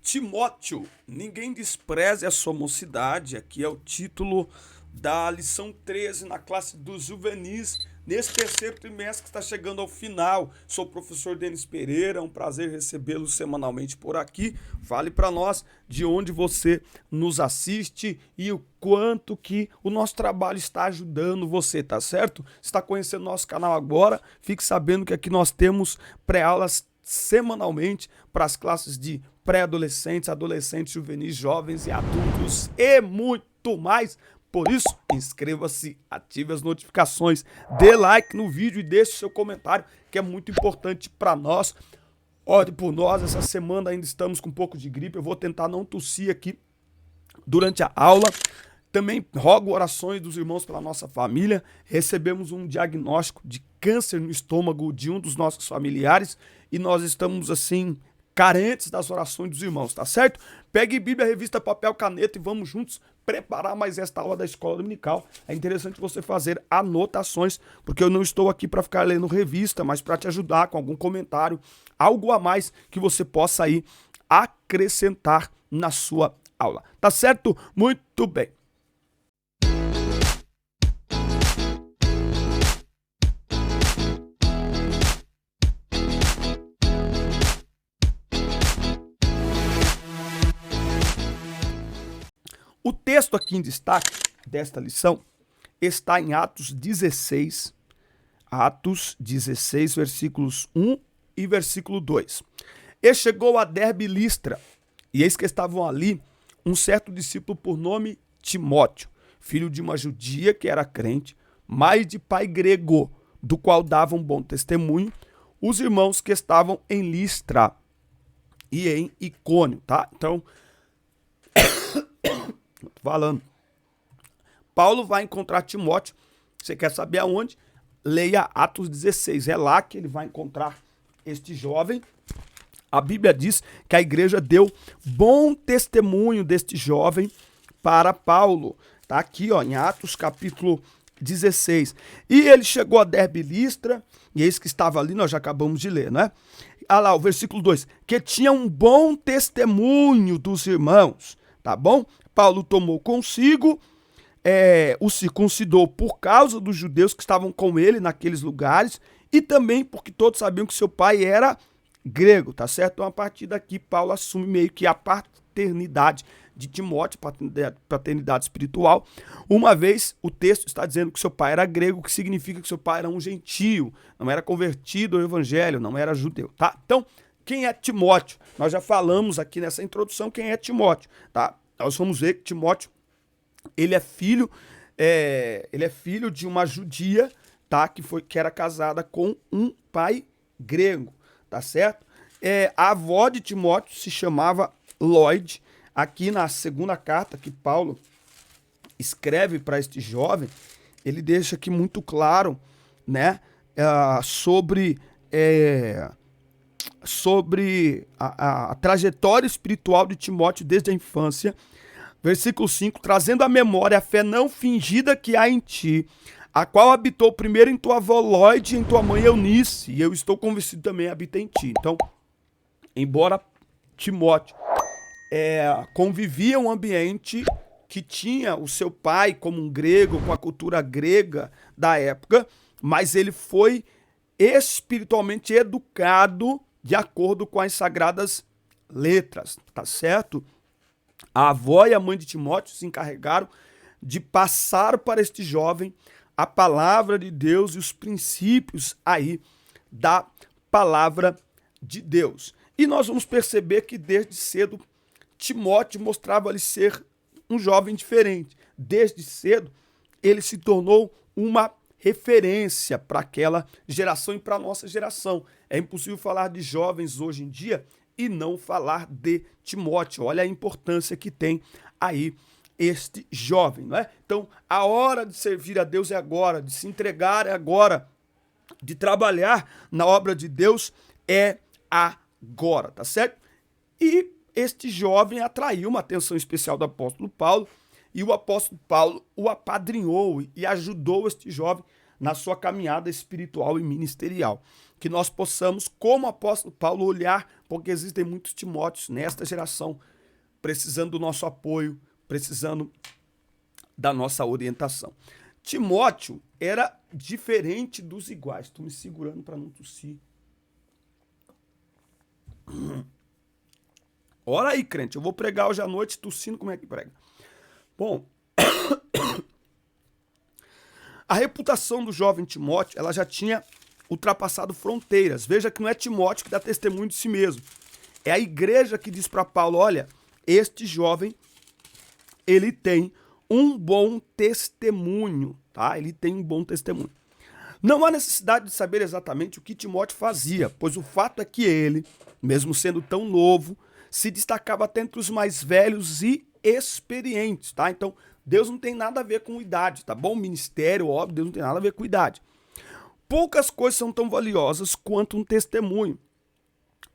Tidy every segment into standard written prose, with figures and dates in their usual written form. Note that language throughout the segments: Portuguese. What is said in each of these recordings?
Timóteo, ninguém despreze a sua mocidade. Aqui é o título da lição 13 na classe dos juvenis, nesse terceiro trimestre que está chegando ao final. Sou o professor Denis Pereira, é um prazer recebê-lo semanalmente por aqui. Fale para nós de onde você nos assiste e o quanto que o nosso trabalho está ajudando você, tá certo? Está conhecendo nosso canal agora, fique sabendo que aqui nós temos pré-aulas semanalmente para as classes de pré-adolescentes, adolescentes, juvenis, jovens e adultos e muito mais. Por isso, inscreva-se, ative as notificações, dê like no vídeo e deixe seu comentário, que é muito importante para nós. Ore por nós, essa semana ainda estamos com um pouco de gripe, eu vou tentar não tossir aqui durante a aula. Também rogo orações dos irmãos pela nossa família. Recebemos um diagnóstico de câncer no estômago de um dos nossos familiares e nós estamos assim carentes das orações dos irmãos, tá certo? Pegue Bíblia, revista, papel, caneta e vamos juntos preparar mais esta aula da escola dominical. É interessante você fazer anotações, porque eu não estou aqui para ficar lendo revista, mas para te ajudar com algum comentário, algo a mais que você possa aí acrescentar na sua aula. Tá certo? Muito bem. O texto aqui em destaque desta lição está em Atos 16, versículos 1 e versículo 2. E chegou a Derbe e Listra, e eis que estavam ali um certo discípulo por nome Timóteo, filho de uma judia que era crente, mas de pai grego, do qual davam bom testemunho os irmãos que estavam em Listra e em Icônio, tá? Então, falando, Paulo vai encontrar Timóteo. Você quer saber aonde? Leia Atos 16, é lá que ele vai encontrar este jovem. A Bíblia diz que a igreja deu bom testemunho deste jovem para Paulo. Tá aqui, ó, em Atos capítulo 16. E ele chegou a Derbe e Listra, e eis que estava ali, nós já acabamos de ler, né? Olha lá, o versículo 2, que tinha um bom testemunho dos irmãos, tá bom? Paulo tomou consigo, o circuncidou por causa dos judeus que estavam com ele naqueles lugares e também porque todos sabiam que seu pai era grego, tá certo? Então, a partir daqui, Paulo assume meio que a paternidade de Timóteo, paternidade espiritual, uma vez o texto está dizendo que seu pai era grego, que significa que seu pai era um gentio, não era convertido ao evangelho, não era judeu, tá? Então, quem é Timóteo? Nós já falamos aqui nessa introdução quem é Timóteo, tá? Nós vamos ver que Timóteo, ele é filho de uma judia, tá? Que era casada com um pai grego, tá certo? A avó de Timóteo se chamava Lloyd. Aqui na segunda carta que Paulo escreve para este jovem, ele deixa aqui muito claro, né? Sobre a trajetória espiritual de Timóteo desde a infância. Versículo 5, trazendo à memória a fé não fingida que há em ti, a qual habitou primeiro em tua avó Lloyd e em tua mãe Eunice, e eu estou convencido também habita em ti. Então, embora Timóteo convivia em um ambiente que tinha o seu pai como um grego, com a cultura grega da época, mas ele foi espiritualmente educado de acordo com as sagradas letras, tá certo? A avó e a mãe de Timóteo se encarregaram de passar para este jovem a palavra de Deus e os princípios aí da palavra de Deus. E nós vamos perceber que desde cedo Timóteo mostrava ali ser um jovem diferente. Desde cedo ele se tornou uma referência para aquela geração e para a nossa geração. É impossível falar de jovens hoje em dia e não falar de Timóteo. Olha a importância que tem aí este jovem, não é? Então, a hora de servir a Deus é agora, de se entregar é agora, de trabalhar na obra de Deus é agora, tá certo? E este jovem atraiu uma atenção especial do apóstolo Paulo, e o apóstolo Paulo o apadrinhou e ajudou este jovem na sua caminhada espiritual e ministerial. que nós possamos, como o apóstolo Paulo, olhar, porque existem muitos Timóteos nesta geração, precisando do nosso apoio, precisando da nossa orientação. Timóteo era diferente dos iguais. Estou me segurando para não tossir. Ora aí, crente, eu vou pregar hoje à noite tossindo, como é que prega? Bom, a reputação do jovem Timóteo, ela já tinha ultrapassado fronteiras. Veja que não é Timóteo que dá testemunho de si mesmo. É a igreja que diz para Paulo, olha, este jovem, ele tem um bom testemunho, tá? Ele tem um bom testemunho. Não há necessidade de saber exatamente o que Timóteo fazia, pois o fato é que ele, mesmo sendo tão novo, se destacava até entre os mais velhos e experientes, tá? Então, Deus não tem nada a ver com idade, tá bom? Ministério, óbvio, Deus não tem nada a ver com idade. Poucas coisas são tão valiosas quanto um testemunho.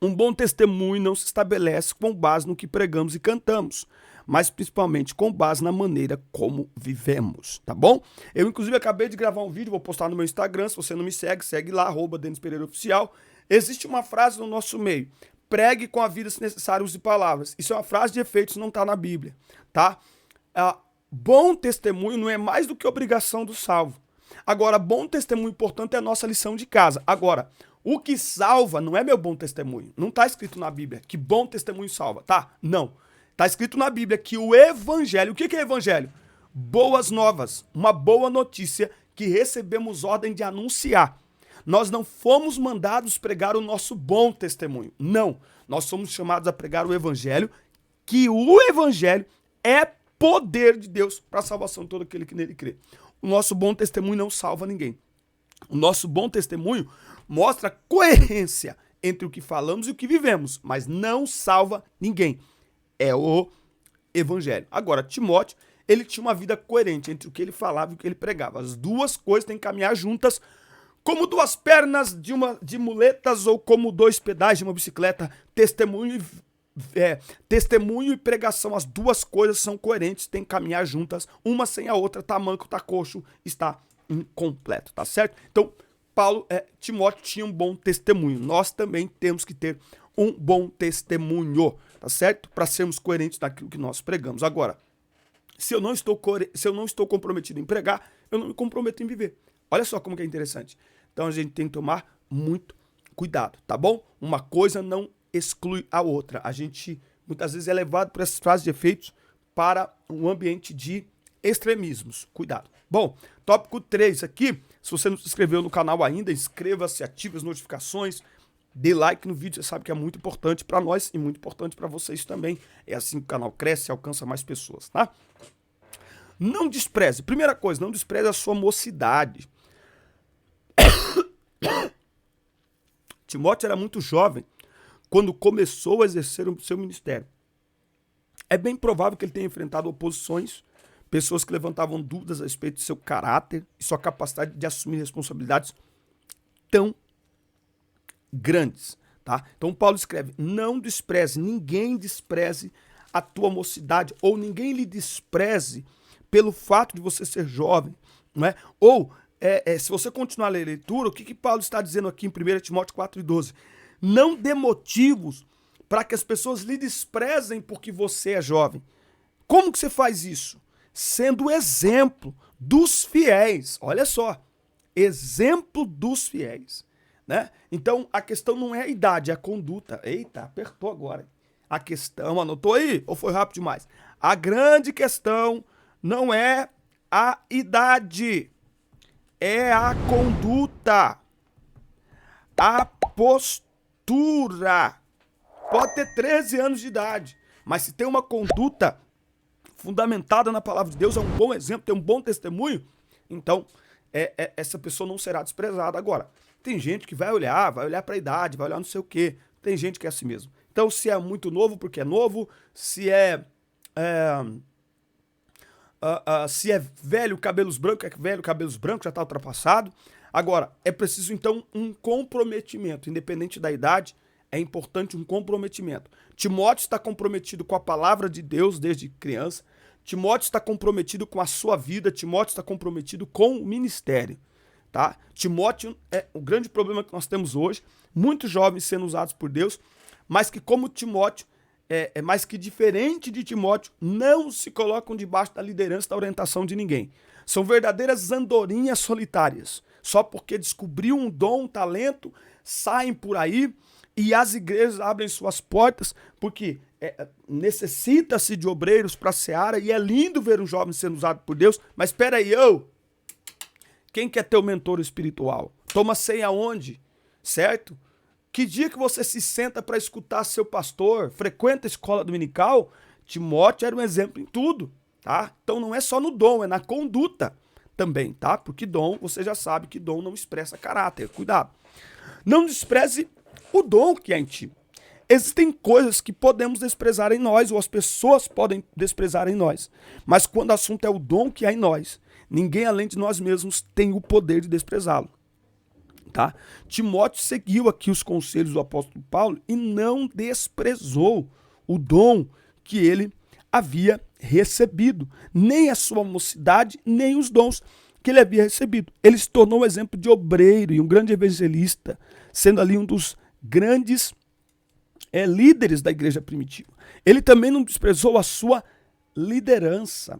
Um bom testemunho não se estabelece com base no que pregamos e cantamos, mas principalmente com base na maneira como vivemos, tá bom? Eu, inclusive, acabei de gravar um vídeo, vou postar no meu Instagram, se você não me segue, segue lá, @Denis Pereira Oficial. Existe uma frase no nosso meio, pregue com a vida se necessário use palavras. Isso é uma frase de efeito, isso não está na Bíblia, tá? Bom testemunho não é mais do que obrigação do salvo. Agora, bom testemunho, portanto, é a nossa lição de casa. Agora, o que salva não é meu bom testemunho. Não está escrito na Bíblia que bom testemunho salva, tá? Não. Está escrito na Bíblia que o evangelho... O que é evangelho? Boas novas. Uma boa notícia que recebemos ordem de anunciar. Nós não fomos mandados pregar o nosso bom testemunho. Não. Nós somos chamados a pregar o evangelho, que o evangelho é poder de Deus para a salvação de todo aquele que nele crê. O nosso bom testemunho não salva ninguém. O nosso bom testemunho mostra coerência entre o que falamos e o que vivemos, mas não salva ninguém. É o evangelho. Agora, Timóteo, ele tinha uma vida coerente entre o que ele falava e o que ele pregava. As duas coisas têm que caminhar juntas, como duas pernas de muletas ou como dois pedais de uma bicicleta. Testemunho e pregação, as duas coisas são coerentes, têm que caminhar juntas, uma sem a outra, tá manco, tá coxo, está incompleto, tá certo? Então, Timóteo tinha um bom testemunho. Nós também temos que ter um bom testemunho, tá certo? Para sermos coerentes daquilo que nós pregamos. Agora, se eu não estou comprometido em pregar, eu não me comprometo em viver. Olha só como que é interessante. Então a gente tem que tomar muito cuidado, tá bom? Uma coisa não exclui a outra. A gente muitas vezes é levado por essas frases de efeitos para um ambiente de extremismos. Cuidado. Bom, tópico 3 aqui. Se você não se inscreveu no canal ainda, inscreva-se, ative as notificações, dê like no vídeo, você sabe que é muito importante para nós e muito importante para vocês também. É assim que o canal cresce e alcança mais pessoas, tá? Não despreze. Primeira coisa, não despreze a sua mocidade. Timóteo era muito jovem quando começou a exercer o seu ministério. É bem provável que ele tenha enfrentado oposições, pessoas que levantavam dúvidas a respeito do seu caráter e sua capacidade de assumir responsabilidades tão grandes, tá? Então Paulo escreve, não despreze, ninguém despreze a tua mocidade, ou ninguém lhe despreze pelo fato de você ser jovem, não é? Ou, se você continuar a ler a leitura, o que Paulo está dizendo aqui em 1 Timóteo 4:12? Não dê motivos para que as pessoas lhe desprezem porque você é jovem. Como que você faz isso? Sendo exemplo dos fiéis. Olha só, exemplo dos fiéis, né? Então, a questão não é a idade, é a conduta. Eita, apertou agora. A questão, anotou aí? Ou foi rápido demais? A grande questão não é a idade, é a conduta, a postura. Pode ter 13 anos de idade, mas se tem uma conduta fundamentada na palavra de Deus, é um bom exemplo, tem um bom testemunho, então essa pessoa não será desprezada. Agora, tem gente que vai olhar para a idade, vai olhar não sei o quê, tem gente que é assim mesmo. Então, se é muito novo, porque é novo, se é velho, cabelos brancos, é velho, cabelos brancos, já está ultrapassado. Agora, é preciso, então, um comprometimento, independente da idade, é importante um comprometimento. Timóteo está comprometido com a palavra de Deus desde criança. Timóteo está comprometido com a sua vida. Timóteo está comprometido com o ministério. tá? Timóteo é o grande problema que nós temos hoje, muitos jovens sendo usados por Deus, mas que como Timóteo, mais que diferente de Timóteo, não se colocam debaixo da liderança, da orientação de ninguém. São verdadeiras andorinhas solitárias. Só porque descobriu um dom, um talento, saem por aí e as igrejas abrem suas portas, porque necessita-se de obreiros para a seara e é lindo ver um jovem sendo usado por Deus, mas espera aí, quem quer ter o mentor espiritual? Toma ceia aonde? Certo? Que dia que você se senta para escutar seu pastor? Frequenta a escola dominical? Timóteo era um exemplo em tudo, tá? Então não é só no dom, é na conduta também, tá? Porque dom, você já sabe que dom não expressa caráter. Cuidado. Não despreze o dom que é em ti. Existem coisas que podemos desprezar em nós, ou as pessoas podem desprezar em nós. Mas quando o assunto é o dom que há em nós, ninguém além de nós mesmos tem o poder de desprezá-lo. Tá? Timóteo seguiu aqui os conselhos do apóstolo Paulo e não desprezou o dom que ele havia recebido, nem a sua mocidade, nem os dons que ele havia recebido. Ele se tornou um exemplo de obreiro e um grande evangelista, sendo ali um dos grandes líderes da igreja primitiva. Ele também não desprezou a sua liderança.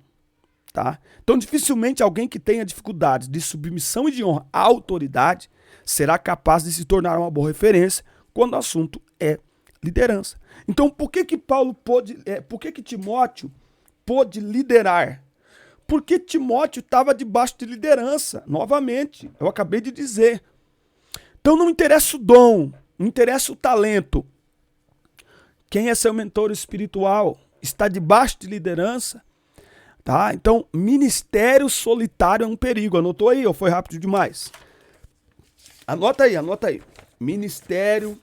Tá? Então, dificilmente alguém que tenha dificuldades de submissão e de honra à autoridade será capaz de se tornar uma boa referência quando o assunto é liderança. Então, por que Timóteo pôde liderar? Porque Timóteo estava debaixo de liderança. Novamente, eu acabei de dizer. Então, não interessa o dom, não interessa o talento. Quem é seu mentor espiritual está debaixo de liderança. Tá? Então, ministério solitário é um perigo. Anotou aí ou foi rápido demais? Anota aí. Ministério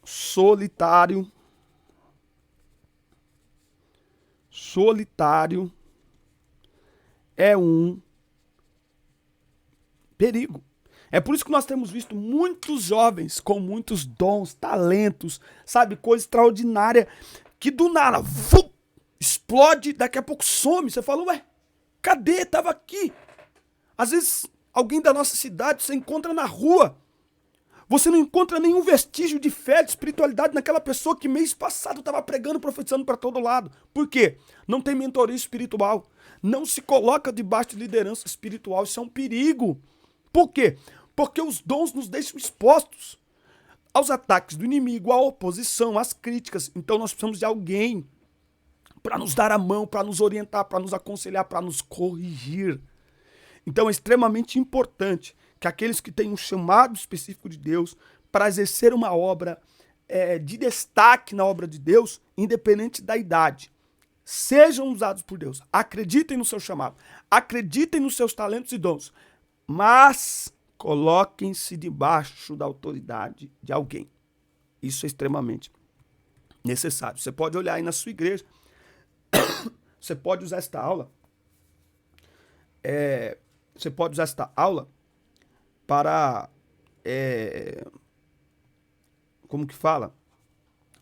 solitário. Solitário é um perigo. É por isso que nós temos visto muitos jovens com muitos dons, talentos, sabe, coisa extraordinária, que do nada, explode, daqui a pouco some. Você fala, ué, cadê? Tava aqui. Às vezes, alguém da nossa cidade você encontra na rua. Você não encontra nenhum vestígio de fé, de espiritualidade naquela pessoa que mês passado estava pregando, profetizando para todo lado. Por quê? Não tem mentoria espiritual. Não se coloca debaixo de liderança espiritual. Isso é um perigo. Por quê? Porque os dons nos deixam expostos aos ataques do inimigo, à oposição, às críticas. Então nós precisamos de alguém para nos dar a mão, para nos orientar, para nos aconselhar, para nos corrigir. Então é extremamente importante que aqueles que têm um chamado específico de Deus para exercer uma obra de destaque na obra de Deus, independente da idade, sejam usados por Deus. Acreditem no seu chamado, acreditem nos seus talentos e dons, mas coloquem-se debaixo da autoridade de alguém. Isso é extremamente necessário. Você pode olhar aí na sua igreja, você pode usar esta aula, para, como que fala?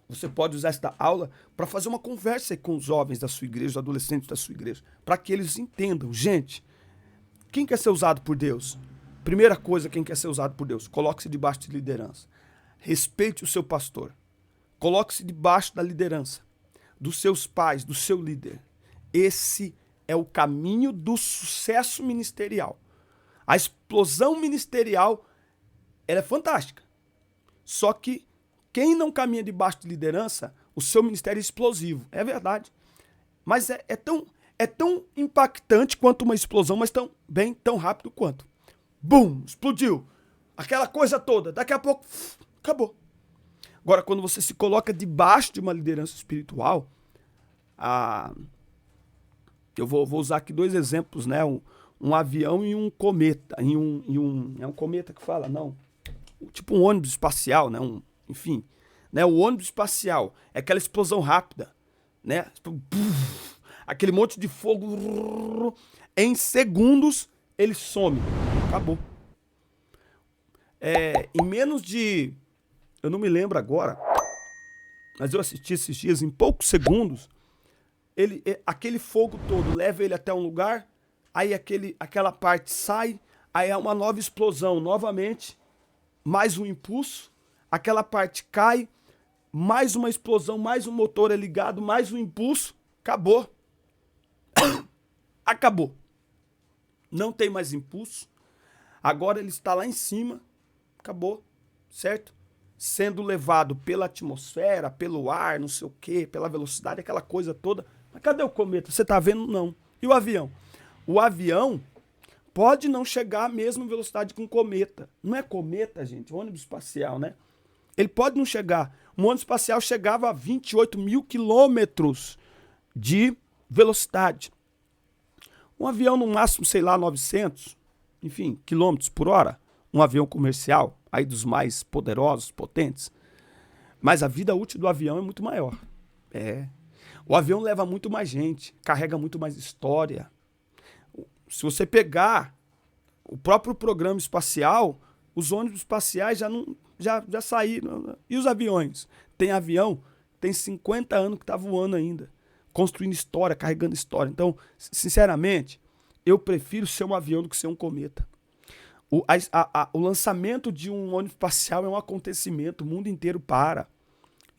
Você pode usar esta aula para fazer uma conversa com os jovens da sua igreja, os adolescentes da sua igreja, para que eles entendam. Gente, quem quer ser usado por Deus? Primeira coisa, quem quer ser usado por Deus? Coloque-se debaixo de liderança. Respeite o seu pastor. Coloque-se debaixo da liderança dos seus pais, do seu líder. Esse é o caminho do sucesso ministerial. A explosão ministerial, ela é fantástica. Só que quem não caminha debaixo de liderança, o seu ministério é explosivo. É verdade. Mas é tão impactante quanto uma explosão, mas tão rápido quanto. Bum! Explodiu. Aquela coisa toda. Daqui a pouco, acabou. Agora, quando você se coloca debaixo de uma liderança espiritual, eu vou usar aqui dois exemplos, né? Um avião e um cometa. É um cometa que fala? Não. Tipo um ônibus espacial, né? Enfim. Né? O ônibus espacial é aquela explosão rápida, né? Aquele monte de fogo. Em segundos, ele some. Acabou. Em menos de... Eu não me lembro agora, mas eu assisti esses dias, em poucos segundos, aquele fogo todo leva ele até um lugar, aí aquela parte sai, aí é uma nova explosão, novamente, mais um impulso, aquela parte cai, mais uma explosão, mais um motor é ligado, mais um impulso, acabou. Acabou. Não tem mais impulso. Agora ele está lá em cima, acabou, certo? Sendo levado pela atmosfera, pelo ar, não sei o quê, pela velocidade, aquela coisa toda. Mas cadê o cometa? Você tá vendo? Não. E o avião? O avião pode não chegar à mesma velocidade que um cometa. Não é cometa, gente, ônibus espacial, né? Ele pode não chegar. Um ônibus espacial chegava a 28 mil quilômetros de velocidade. Um avião no máximo, sei lá, 900, enfim, quilômetros por hora. Um avião comercial, aí dos mais poderosos, potentes. Mas a vida útil do avião é muito maior. O avião leva muito mais gente, carrega muito mais história. Se você pegar o próprio programa espacial, os ônibus espaciais já saíram. E os aviões? Tem avião, tem 50 anos que está voando ainda, construindo história, carregando história. Então, sinceramente, eu prefiro ser um avião do que ser um cometa. O lançamento de um ônibus espacial é um acontecimento, o mundo inteiro para.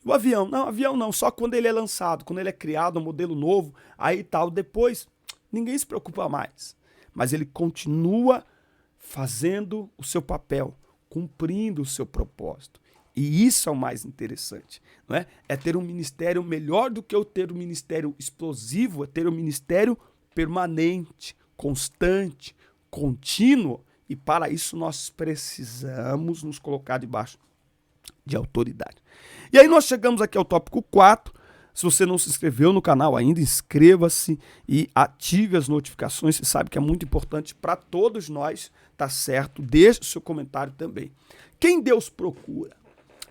O avião não, só quando ele é lançado, quando ele é criado, um modelo novo, aí tal, depois ninguém se preocupa mais. Mas ele continua fazendo o seu papel, cumprindo o seu propósito. E isso é o mais interessante, não é? É ter um ministério melhor do que eu ter um ministério explosivo, é ter um ministério permanente, constante, contínuo. E para isso nós precisamos nos colocar debaixo de autoridade. E aí nós chegamos aqui ao tópico 4. Se você não se inscreveu no canal ainda, inscreva-se e ative as notificações. Você sabe que é muito importante para todos nós, tá certo? Deixe o seu comentário também. Quem Deus procura?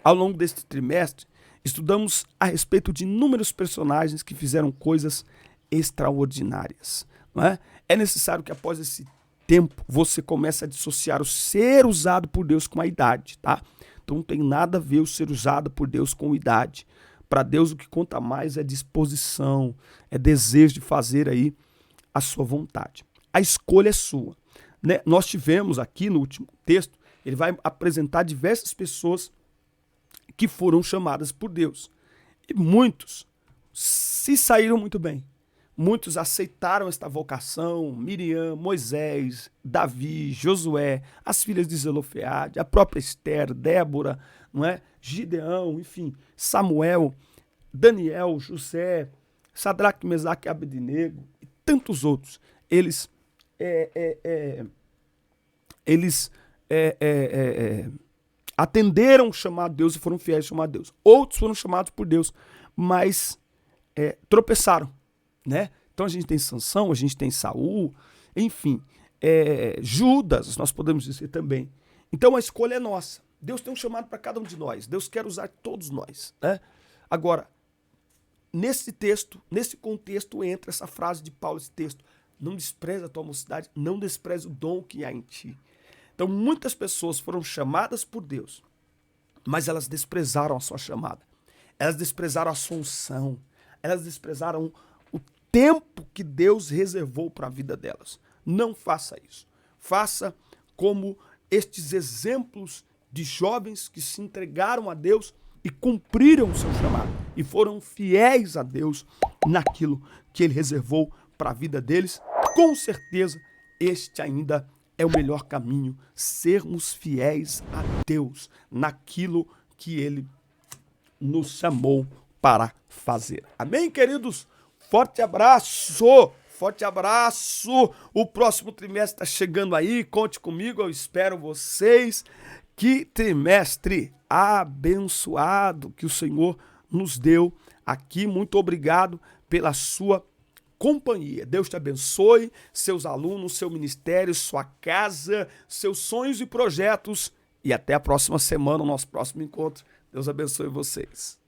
Ao longo deste trimestre, estudamos a respeito de inúmeros personagens que fizeram coisas extraordinárias. Não é? É necessário que após esse tempo você comece a dissociar o ser usado por Deus com a idade, tá? Então não tem nada a ver o ser usado por Deus com idade. Para Deus o que conta mais é disposição, é desejo de fazer aí a sua vontade. A escolha é sua, né? Nós tivemos aqui no último texto, ele vai apresentar diversas pessoas que foram chamadas por Deus. E muitos se saíram muito bem. Muitos aceitaram esta vocação, Miriam, Moisés, Davi, Josué, as filhas de Zelofeade, a própria Esther, Débora, não é? Gideão, enfim, Samuel, Daniel, José, Sadraque, Mesaque e Abednego e tantos outros. Eles atenderam o chamado de Deus e foram fiéis ao chamado de Deus. Outros foram chamados por Deus, mas tropeçaram, né? Então a gente tem Sansão, a gente tem Saul, enfim, Judas, nós podemos dizer também. Então a escolha é nossa. Deus tem um chamado para cada um de nós. Deus quer usar todos nós, né? Agora, nesse texto, nesse contexto, entra essa frase de Paulo, esse texto: não despreza a tua mocidade, não despreza o dom que há em ti. Então, muitas pessoas foram chamadas por Deus, mas elas desprezaram a sua chamada. Elas desprezaram a sua unção. Elas desprezaram o tempo que Deus reservou para a vida delas. Não faça isso. Faça como estes exemplos de jovens que se entregaram a Deus e cumpriram o seu chamado. E foram fiéis a Deus naquilo que Ele reservou para a vida deles. Com certeza, este ainda é o melhor caminho, sermos fiéis a Deus naquilo que Ele nos chamou para fazer. Amém, queridos? Forte abraço! Forte abraço! O próximo trimestre está chegando aí, conte comigo, eu espero vocês. Que trimestre abençoado que o Senhor nos deu aqui. Muito obrigado pela sua companhia. Deus te abençoe, seus alunos, seu ministério, sua casa, seus sonhos e projetos. E até a próxima semana, o nosso próximo encontro. Deus abençoe vocês.